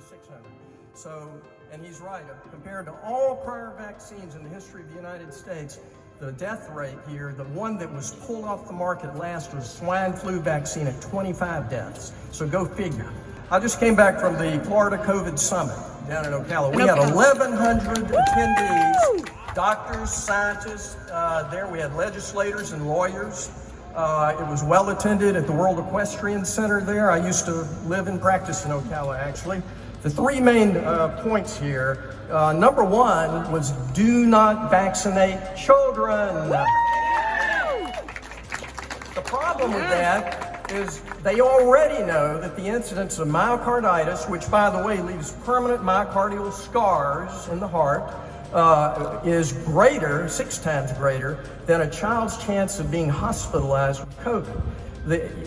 600. So, and he's right, compared to all prior vaccines in the history of the United States, the death rate here, the one that was pulled off the market last was swine flu vaccine at 25 deaths. So go figure. I just came back from the Florida COVID Summit down in Ocala. We had 1,100 attendees, doctors, scientists there. We had legislators and lawyers. It was well attended at the World Equestrian Center there. I used to live and practice in Ocala, actually. The three main points here. Number one was do not vaccinate children. The problem with that is they already know that the incidence of myocarditis, which by the way leaves permanent myocardial scars in the heart, is greater, 6 times greater, than a child's chance of being hospitalized with COVID.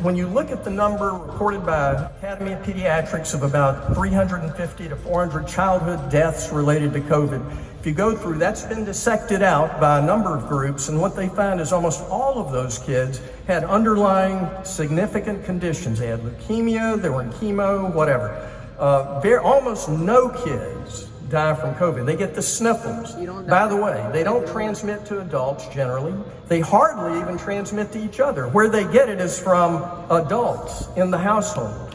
When you look at the number reported by Academy of Pediatrics of about 350 to 400 childhood deaths related to COVID, if you go through, that's been dissected out by a number of groups, and what they found is almost all of those kids had underlying significant conditions. They had leukemia, they were in chemo, whatever. Almost no kids die from COVID. They get the sniffles. By the way, they don't transmit to adults generally. They hardly even transmit to each other. Where they get it is from adults in the household.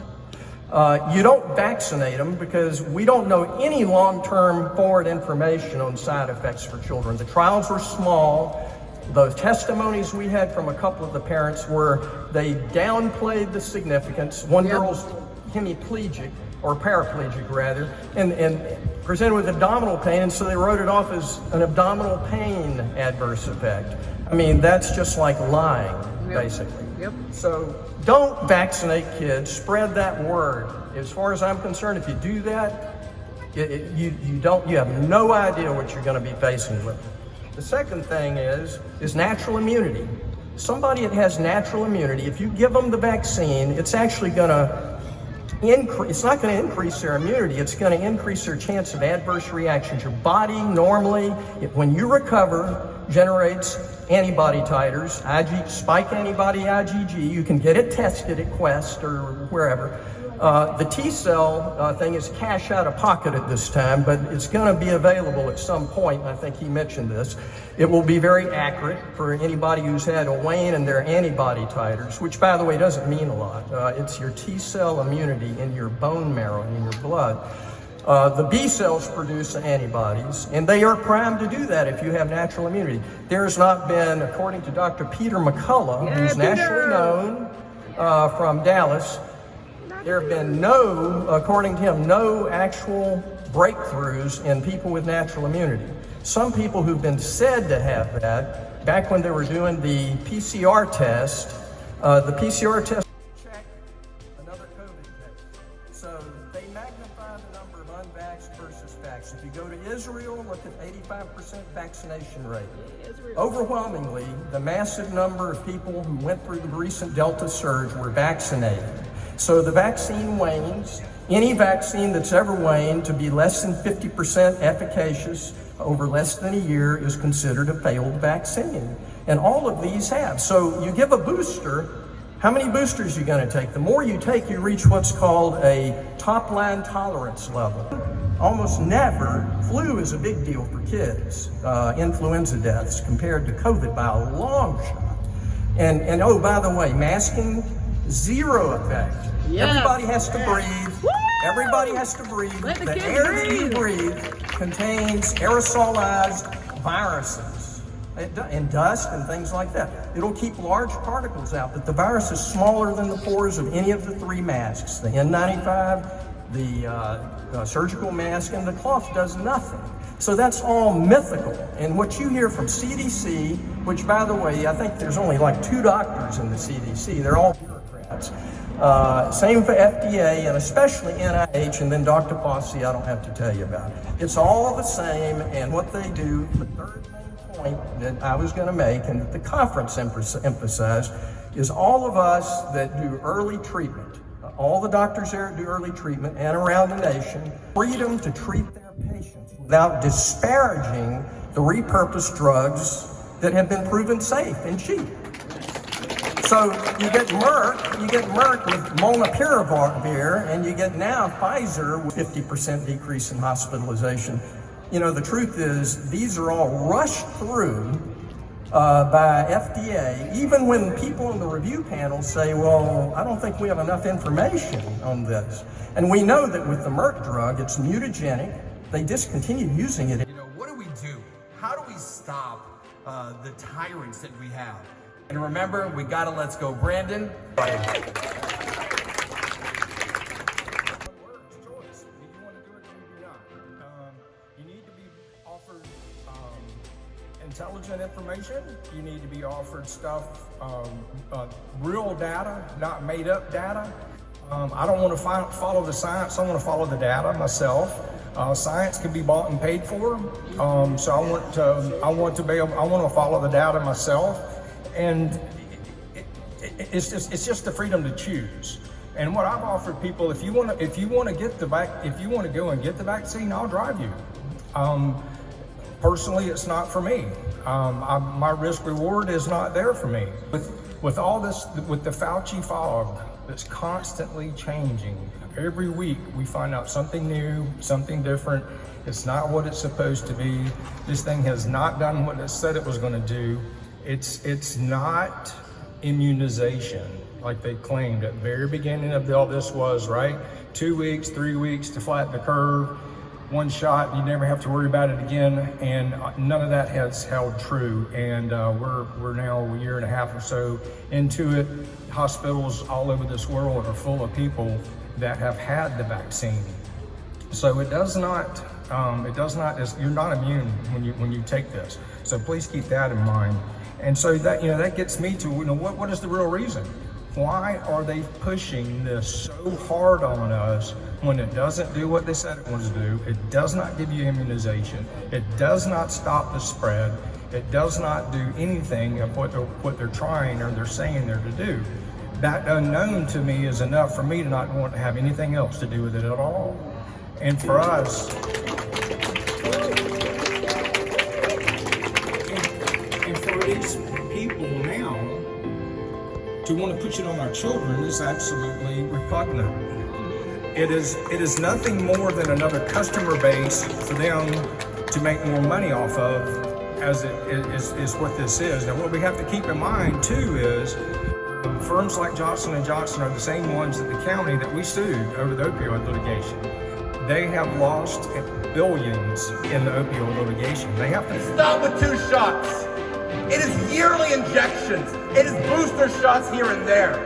You don't vaccinate them because we don't know any long-term forward information on side effects for children. The trials were small. The testimonies we had from a couple of the parents were they downplayed the significance. One girl's hemiplegic, or paraplegic rather, and presented with abdominal pain, and so they wrote it off as an abdominal pain adverse effect. I mean, that's just like lying, basically. So don't vaccinate kids, spread that word. As far as I'm concerned, if you do that, you have no idea what you're going to be facing with. The second thing is natural immunity. Somebody that has natural immunity, if you give them the vaccine, it's actually going to it's not going to increase their immunity, it's going to increase their chance of adverse reactions. Your body normally, when you recover, generates antibody titers, spike antibody IgG. You can get it tested at Quest or wherever. The T-cell thing is cash out of pocket at this time, but it's going to be available at some point. I think he mentioned this. It will be very accurate for anybody who's had a wane in their antibody titers, which, by the way, doesn't mean a lot. It's your T-cell immunity in your bone marrow and in your blood. The B cells produce antibodies, and they are primed to do that if you have natural immunity. There's not been, according to Dr. Peter McCullough, who's nationally known from Dallas, there have been no, according to him, no actual breakthroughs in people with natural immunity. Some people who've been said to have that, back when they were doing the PCR test, checked another COVID case. So they magnify the number of unvaxxed versus vaxxed. If you go to Israel, look at 85% vaccination rate. Overwhelmingly, the massive number of people who went through the recent Delta surge were vaccinated. So the vaccine wanes. Any vaccine that's ever waned to be less than 50% efficacious over less than a year is considered a failed vaccine. And all of these have. So you give a booster, how many boosters are you going to take? The more you take, you reach what's called a top-line tolerance level. Almost never, flu is a big deal for kids, influenza deaths compared to COVID by a long shot. And oh, by the way, masking, zero effect. Everybody has to breathe. Everybody has to breathe. The air that you breathe contains aerosolized viruses and dust and things like that. It'll keep large particles out, but the virus is smaller than the pores of any of the three masks. The N95, the surgical mask, and the cloth does nothing. So that's all mythical. And what you hear from CDC, which by the way, I think there's only like 2 doctors in the CDC. They're all bureaucrats. Same for FDA and especially NIH, and then Dr. Fossey, I don't have to tell you about it. It's all the same, and what they do, the third main point that I was going to make and that the conference emphasized is all of us that do early treatment, all the doctors there that do early treatment and around the nation, freedom to treat their patients without disparaging the repurposed drugs that have been proven safe and cheap. So you get Merck with molnupiravir, and you get now Pfizer with 50% decrease in hospitalization. You know, the truth is these are all rushed through by FDA, even when people in the review panel say, well, I don't think we have enough information on this. And we know that with the Merck drug, it's mutagenic. They discontinued using it. You know, what do we do? How do we stop the tyrants that we have? And remember, we gotta let's go, Brandon. You need to be offered intelligent information. You need to be offered stuff, real data, not made up data. I don't want to follow the science. I want to follow the data myself. Science can be bought and paid for, so I want to follow the data myself. And it's just the freedom to choose. And what I've offered people, if you want to go and get the vaccine, I'll drive you. Personally, it's not for me. My risk reward is not there for me. With all this, with the Fauci fog that's constantly changing, every week we find out something new, something different. It's not what it's supposed to be. This thing has not done what it said it was going to do. It's not immunization like they claimed at the very beginning of all this was, right? 2 weeks, 3 weeks to flatten the curve, one shot, you never have to worry about it again, and none of that has held true. And we're now a year and a half or so into it. Hospitals all over this world are full of people that have had the vaccine. So it does not, you're not immune when you take this. So please keep that in mind. And so that gets me to, what is the real reason? Why are they pushing this so hard on us when it doesn't do what they said it was to do? It does not give you immunization. It does not stop the spread. It does not do anything of what they're trying or they're saying they're to do. That unknown to me is enough for me to not want to have anything else to do with it at all. And for us, and for these people now to want to push it on our children is absolutely repugnant. It is nothing more than another customer base for them to make more money off of, as it is what this is. Now, what we have to keep in mind too is firms like Johnson & Johnson are the same ones at the county that we sued over the opioid litigation. They have lost billions in the opioid litigation. They have to stop with 2 shots. It is yearly injections. It is booster shots here and there.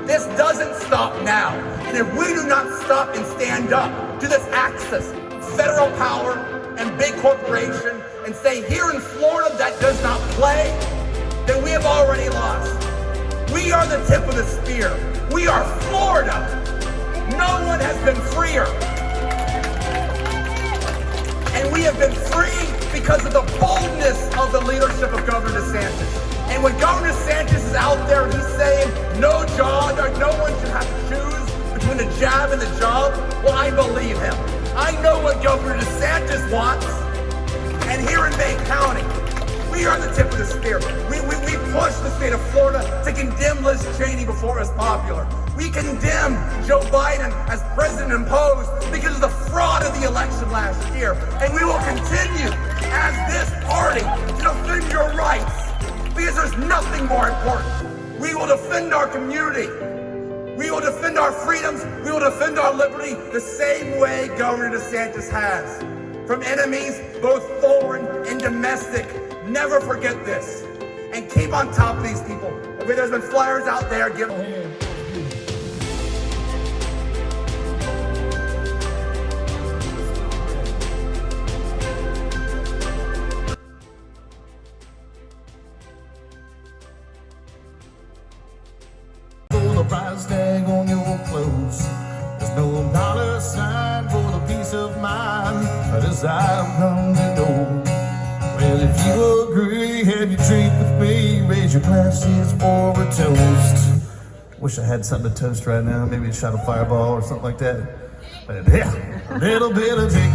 This doesn't stop now. And if we do not stop and stand up to this axis, federal power and big corporation, and say here in Florida that does not play, then we have already lost. We are the tip of the spear. We are Florida. No one has been freer. And we have been free because of the boldness of the leadership of Governor DeSantis. And when Governor DeSantis is out there, he's saying no job, or no one should have to choose between the jab and the job. Well, I believe him. I know what Governor DeSantis wants. And here in Bay County, we are the tip of the spear. We push the state of Florida to condemn Liz Cheney before it was popular. We condemn Joe Biden as president imposed because of the fraud of the election last year. And we will continue as this party to defend your rights because there's nothing more important. We will defend our community. We will defend our freedoms. We will defend our liberty the same way Governor DeSantis has. From enemies, both foreign and domestic. Never forget this. And keep on top of these people. There's been flyers out there giving. The price tag on your clothes. There's no dollar sign for the peace of mind, but as I've come to know. Well, if you agree, have you drink with me? Raise your glasses for a toast. Wish I had something to toast right now. Maybe a shot of Fireball or something like that. But yeah, a little bit of Dick